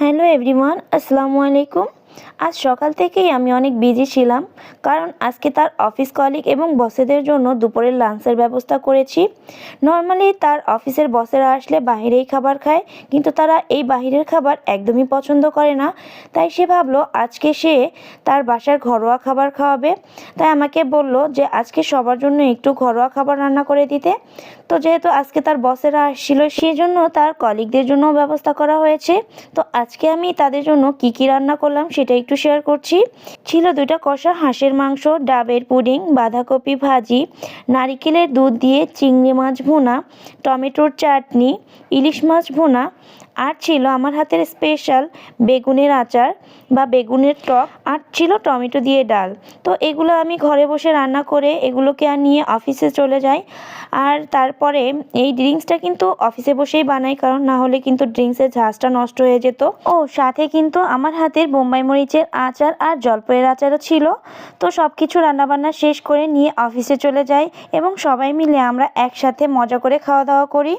Hello everyone, আসসালামু আলাইকুম। আজ সকাল থেকেই আমি অনেক বিজি ছিলাম, কারণ আজকে তার অফিস কলিগ এবং বসেদের জন্য দুপুরের লাঞ্চের ব্যবস্থা করেছি। নর্মালি তার অফিসের বসেরা আসলে বাইরেই খাবার খায়, কিন্তু তারা এই বাইরের খাবার একদমই পছন্দ করে না। তাই সে ভাবলো আজকে সে তার বাসার ঘরোয়া খাবার খাওয়াবে। তাই আমাকে বলল যে আজকে সবার জন্য একটু ঘরোয়া খাবার রান্না করে দিতে। তো যেহেতু আজকে তার বসেরা আসছিল, সেই জন্য তার কলিগদের জন্য ব্যবস্থা করা হয়েছে। তো আজকে আমি তাদের জন্য কি কি রান্না করলাম সেটা একটু শেয়ার করছি। ছিল 2টা কষা হাঁসের মাংস, ডাবের পুডিং, বাঁধাকপি ভাজি, নারিকেলের দুধ দিয়ে চিংড়ি মাছ ভুনা, টমেটোর চাটনি, ইলিশ মাছ ভুনা, আর ছিল আমার হাতের স্পেশাল বেগুনের আচার বা বেগুনের টক, আর ছিল টমেটো দিয়ে ডাল। তো এগুলো আমি ঘরে বসে রান্না করে এগুলোকে নিয়ে অফিসে চলে যাই। আর তারপরে এই ড্রিঙ্কসটা কিন্তু অফিসে বসেই বানাই, কারণ না হলে কিন্তু ড্রিঙ্কসের ঝাঁজটা নষ্ট হয়ে যেত। ও সাথে কিন্তু আমার হাতের বোম্বাই মরিচের আচার আর জলপাইয়ের আচারও ছিল। তো সব কিছু রান্নাবান্না শেষ করে নিয়ে অফিসে চলে যাই এবং সবাই মিলে আমরা একসাথে মজা করে খাওয়া দাওয়া করি।